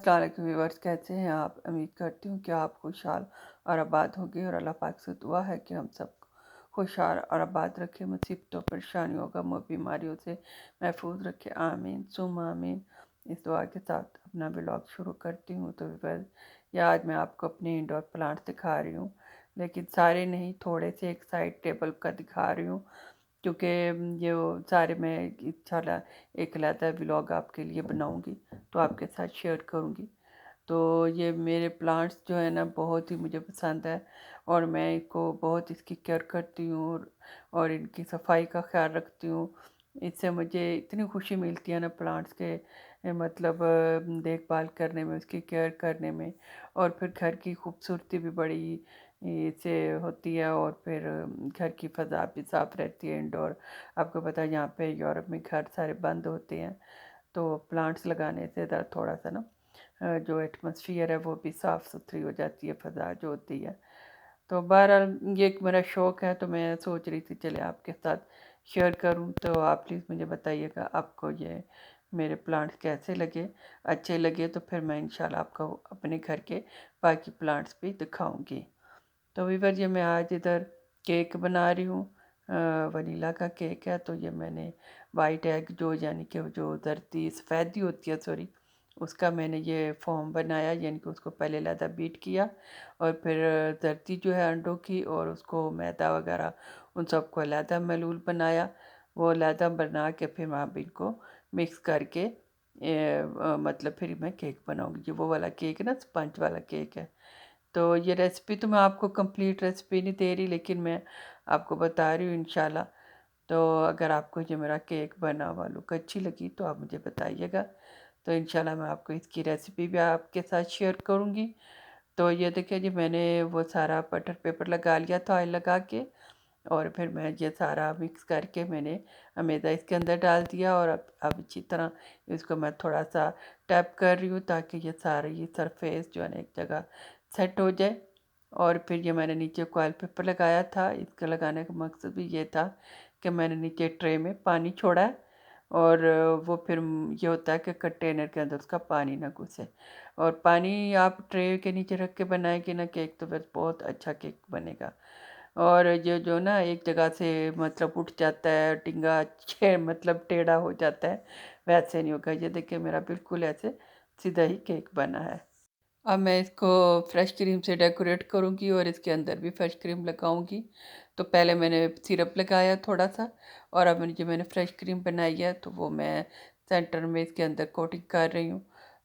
अस्सलाम वालेकुम व्यूअर्स, कैसे हैं आप? उम्मीद करती हूँ कि आप खुशहाल और आबाद होंगे और अल्लाह पाक से दुआ है कि हम सब खुशहाल और आबाद रखे, मुसीबतों परेशानियों गम और बीमारियों से महफूज रखे। आमीन सुम आमीन। इस दुआ के साथ अपना ब्लॉग शुरू करती हूँ। तो व्यूअर्स, ये आज मैं आपको अपने इंडोर प्लांट्स दिखा रही हूँ, लेकिन सारे नहीं, थोड़े से एक साइड टेबल का दिखा रही हूँ, क्योंकि ये वो सारे मैं इंशाल्लाह एक अलग व्लॉग आपके लिए बनाऊंगी तो आपके साथ शेयर करूंगी। तो ये मेरे प्लांट्स जो है ना, बहुत ही मुझे पसंद है और मैं इनको बहुत इसकी केयर करती हूँ और इनकी सफाई का ख्याल रखती हूँ। इससे मुझे इतनी खुशी मिलती है ना प्लांट्स के मतलब देखभाल करने में, उसकी केयर करने में, और फिर घर की खूबसूरती भी बड़ी इससे होती है, और फिर घर की फ़ज़ा भी साफ़ रहती है इंडोर। आपको पता है यहाँ पे यूरोप में घर सारे बंद होते हैं, तो प्लांट्स लगाने से थोड़ा सा ना जो एटमॉस्फेयर है वो भी साफ़ सुथरी हो जाती है, फ़ज़ा जो होती है। तो बहरहाल ये एक मेरा शौक़ है, तो मैं सोच रही थी चले आपके साथ शेयर करूं। तो आप प्लीज़ मुझे बताइएगा आपको ये मेरे प्लांट्स कैसे लगे। अच्छे लगे तो फिर मैं इंशाल्लाह आपको अपने घर के बाकी प्लांट्स भी दिखाऊंगी। तो वीवर, ये मैं आज इधर केक बना रही हूँ, वनीला का केक है। तो ये मैंने वाइट एग जो यानी कि जो धरती सफ़ेदी होती है, सॉरी, उसका मैंने ये फॉर्म बनाया, यानी कि उसको पहले लैदा बीट किया और फिर धरती जो है अंडों की, और उसको मैदा वगैरह उन सबको लैदा मलूल बनाया। वो लैदा बना के फिर मैं अब इनको मिक्स करके मतलब फिर मैं केक बनाऊँगी। ये वो वाला केक ना, स्पंज वाला केक है। तो ये रेसिपी तो मैं आपको कंप्लीट रेसिपी नहीं दे रही, लेकिन मैं आपको बता रही हूँ इंशाल्लाह। तो अगर आपको ये मेरा केक बना हुआ लुक अच्छी लगी तो आप मुझे बताइएगा, तो इंशाल्लाह मैं आपको इसकी रेसिपी भी आपके साथ शेयर करूँगी। तो ये देखिए जी, मैंने वो सारा बटर पेपर लगा लिया था ऑयल लगा के, और फिर मैं ये सारा मिक्स करके मैंने मैदा इसके अंदर डाल दिया, और अब अच्छी तरह इसको मैं थोड़ा सा टैप कर रही हूँ ताकि ये सारी ये सरफेस जो है ना एक जगह सेट हो जाए। और फिर ये मैंने नीचे ऑयल पेपर लगाया था। इसका लगाने का मकसद भी ये था कि मैंने नीचे ट्रे में पानी छोड़ा है, और वो फिर ये होता है कि कंटेनर के अंदर उसका पानी ना घुसे। और पानी आप ट्रे के नीचे रख के बनाएंगे ना केक, तो बस बहुत अच्छा केक बनेगा। और ये जो ना एक जगह से मतलब उठ जाता है टिंगा, मतलब टेढ़ा हो जाता है, वैसे नहीं होगा। ये देखिए मेरा बिल्कुल ऐसे सीधा ही केक बना है। अब मैं इसको फ्रेश क्रीम से डेकोरेट करूँगी और इसके अंदर भी फ्रेश क्रीम लगाऊँगी। तो पहले मैंने सिरप लगाया थोड़ा सा, और अब जो मैंने फ्रेश क्रीम बनाई है तो वो मैं सेंटर में इसके अंदर कोटिंग कर रही हूँ।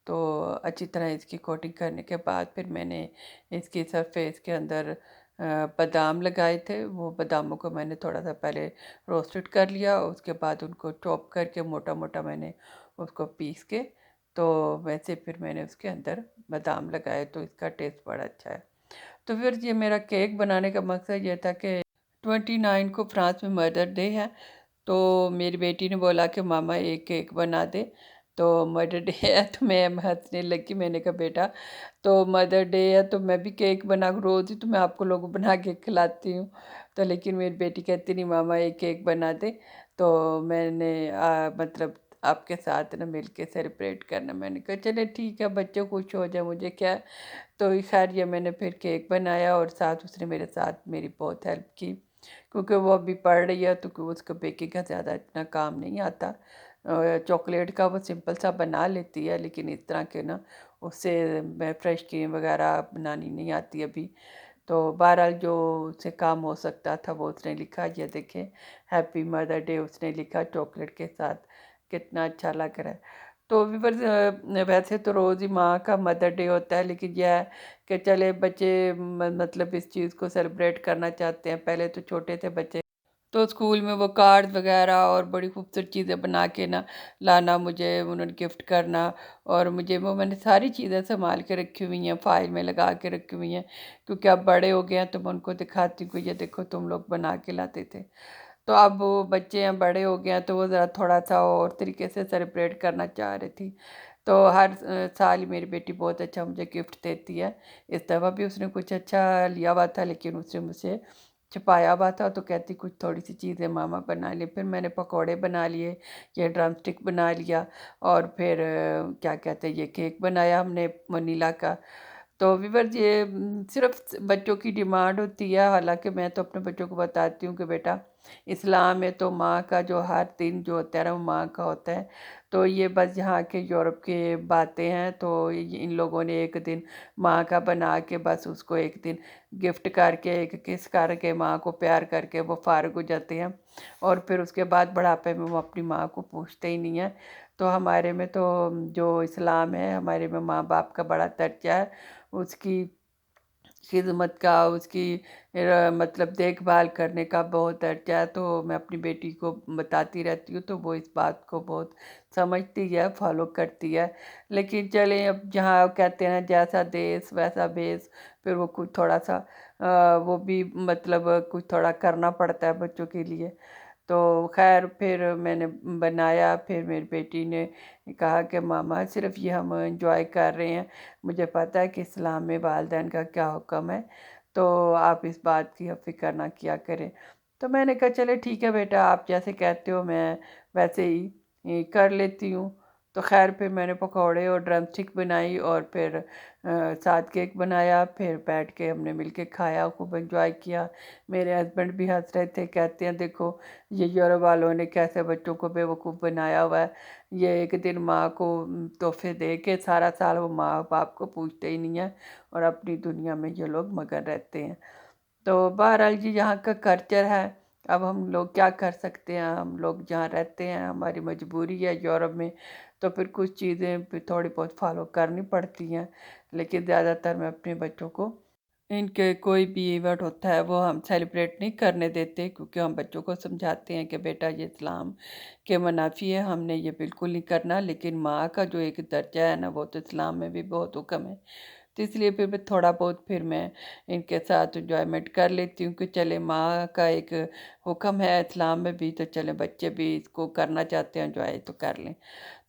तो अच्छी तरह इसकी कोटिंग करने के बाद फिर मैंने इसकी सरफेस के अंदर बादाम लगाए थे। वो बादामों को मैंने थोड़ा सा पहले रोस्टेड कर लिया, उसके बाद उनको चॉप करके मोटा मोटा मैंने उसको पीस के, तो वैसे फिर मैंने उसके अंदर बादाम लगाए, तो इसका टेस्ट बड़ा अच्छा है। तो फिर ये मेरा केक बनाने का मकसद ये था कि 29 को फ्रांस में मदर डे है। तो मेरी बेटी ने बोला कि मामा एक केक बना दे। तो मदर डे है तो मैं हंसने लगी। मैंने कहा बेटा, तो मदर डे है तो मैं भी केक बना, रोज़ ही तो मैं आपको लोगों को बना के खिलाती हूँ। तो लेकिन मेरी बेटी कहती नहीं मामा एक केक बना दे। तो मैंने मतलब आपके साथ ना मिल के सेलिब्रेट करना। मैंने कहा चले ठीक है, बच्चे खुश हो जाए, मुझे क्या। तो खैर ये मैंने फिर केक बनाया, और साथ उसने मेरे साथ मेरी बहुत हेल्प की, क्योंकि वो अभी पढ़ रही है, तो उसको बेकिंग का ज़्यादा इतना काम नहीं आता। चॉकलेट का वो सिंपल सा बना लेती है, लेकिन इस तरह के ना उससे मैं फ्रेश क्रीम वगैरह बनानी नहीं आती अभी। तो बहरहाल जो उससे काम हो सकता था वो उसने लिखा। ये देखें, हैप्पी मदर डे उसने लिखा चॉकलेट के साथ, कितना अच्छा लग रहा है। तो भी वैसे तो रोज़ ही माँ का मदर डे होता है, लेकिन यह है कि चले बच्चे मतलब इस चीज़ को सेलिब्रेट करना चाहते हैं। पहले तो छोटे थे बच्चे, तो स्कूल में वो कार्ड वगैरह और बड़ी खूबसूरत चीज़ें बना के ना लाना, मुझे उन्होंने गिफ्ट करना। और मुझे वो मैंने सारी चीज़ें संभाल के रखी हुई हैं, फाइल में लगा के रखी हुई हैं, क्योंकि अब बड़े हो गए हैं तो मैं उनको दिखाती हूँ, ये देखो तुम लोग बना के लाते थे। तो अब वो बच्चे हैं, बड़े हो गए हैं, तो वो ज़रा थोड़ा सा और तरीके से सेलिब्रेट करना चाह रही थी। तो हर साल ही मेरी बेटी बहुत अच्छा मुझे गिफ्ट देती है। इस दफ़ा भी उसने कुछ अच्छा लिया हुआ था, लेकिन उसने मुझसे छुपाया हुआ था, तो कहती कुछ थोड़ी सी चीज़ें मामा बना ली। फिर मैंने पकोड़े बना लिए, ये ड्रम स्टिक बना लिया, और फिर क्या कहते हैं, ये केक बनाया हमने वनीला का। तो व्यूअर्स ये सिर्फ बच्चों की डिमांड होती है। हालांकि मैं तो अपने बच्चों को बताती हूँ कि बेटा, इस्लाम में तो माँ का जो हर दिन जो होता है ना, वो माँ का होता है। तो ये बस यहाँ के यूरोप के बातें हैं। तो इन लोगों ने एक दिन माँ का बना के बस उसको एक दिन गिफ्ट करके, एक किस करके, माँ को प्यार करके वो फारग हो जाते हैं। और फिर उसके बाद बुढ़ापे में वो अपनी माँ को पूछते ही नहीं है। तो हमारे में तो जो इस्लाम है, हमारे में माँ बाप का बड़ा दर्जा है, उसकी खिदमत का, उसकी मतलब देखभाल करने का बहुत दर्जा है। तो मैं अपनी बेटी को बताती रहती हूँ, तो वो इस बात को बहुत समझती है, फॉलो करती है। लेकिन चलें, अब जहाँ कहते हैं जैसा देश वैसा भेष, फिर वो कुछ थोड़ा सा वो भी मतलब कुछ थोड़ा करना पड़ता है बच्चों के लिए। तो खैर फिर मैंने बनाया। फिर मेरी बेटी ने कहा कि मामा सिर्फ ये हम इंजॉय कर रहे हैं, मुझे पता है कि इस्लाम में वालिदैन का क्या हुक्म है, तो आप इस बात की अब फिक्र ना किया करें। तो मैंने कहा चले ठीक है बेटा, आप जैसे कहते हो मैं वैसे ही कर लेती हूँ। तो खैर फिर मैंने पकौड़े और ड्रम स्टिक बनाई, और फिर साथ केक बनाया। फिर बैठ के हमने मिल के खाया, खूब एंजॉय किया। मेरे हस्बैंड भी हंस रहे थे, कहते हैं देखो ये यूरोप वालों ने कैसे बच्चों को बेवकूफ़ बनाया हुआ है। ये एक दिन माँ को तोहफे दे के सारा साल वो माँ बाप को पूछते ही नहीं है, और अपनी दुनिया में ये लोग मगन रहते हैं। तो बहरहाल ये यहाँ का कल्चर है। अब हम लोग क्या कर सकते हैं, हम लोग जहाँ रहते हैं, हमारी मजबूरी है यूरोप में। तो फिर कुछ चीज़ें भी थोड़ी बहुत फॉलो करनी पड़ती हैं। लेकिन ज़्यादातर मैं अपने बच्चों को इनके कोई भी इवेंट होता है वो हम सेलिब्रेट नहीं करने देते, क्योंकि हम बच्चों को समझाते हैं कि बेटा ये इस्लाम के मुनाफी है, हमने ये बिल्कुल नहीं करना। लेकिन माँ का जो एक दर्जा है ना, वो तो इस्लाम में भी बहुत हुक्म है। तो इसलिए फिर मैं थोड़ा बहुत फिर मैं इनके साथ इंजॉयमेंट कर लेती हूँ कि चले माँ का एक हुक्म है इस्लाम में भी, तो चले बच्चे भी इसको करना चाहते हैं इंजॉय तो कर लें।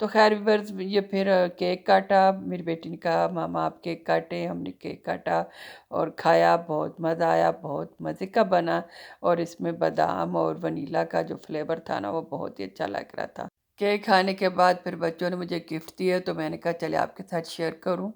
तो खैर बस ये फिर केक काटा। मेरी बेटी ने कहा मामा आप केक काटे, हमने केक काटा और खाया। बहुत मज़ा आया, बहुत मज़े का बना। और इसमें बादाम और वनीला का जो फ्लेवर था ना, वो बहुत ही अच्छा लग रहा था। केक खाने के बाद फिर बच्चों ने मुझे गिफ्ट दिए, तो मैंने कहा चले आपके साथ शेयर करूं।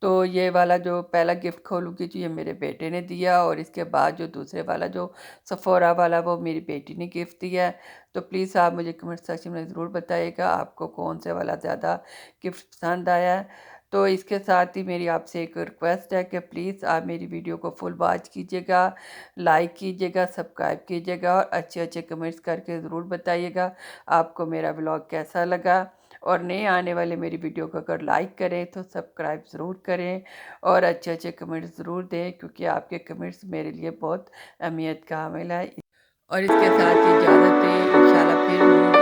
तो ये वाला जो पहला गिफ्ट खोलूँगी जो ये मेरे बेटे ने दिया, और इसके बाद जो दूसरे वाला जो सफ़ोरा वाला वो मेरी बेटी ने गिफ्ट दिया है। तो प्लीज़ आप मुझे कमेंट सेक्शन में ज़रूर बताइएगा आपको कौन से वाला ज़्यादा गिफ्ट पसंद आया है। तो इसके साथ ही मेरी आपसे एक रिक्वेस्ट है कि प्लीज़ आप मेरी वीडियो को फुल वॉच कीजिएगा, लाइक कीजिएगा, सब्सक्राइब कीजिएगा, और अच्छे अच्छे कमेंट्स करके ज़रूर बताइएगा आपको मेरा ब्लॉग कैसा लगा। और नए आने वाले मेरी वीडियो को अगर लाइक करें तो सब्सक्राइब ज़रूर करें, और अच्छे अच्छे कमेंट्स ज़रूर दें, क्योंकि आपके कमेंट्स मेरे लिए बहुत अहमियत का हामिल है। और इसके साथ ही इजाज़त दें, इंशाल्लाह फिर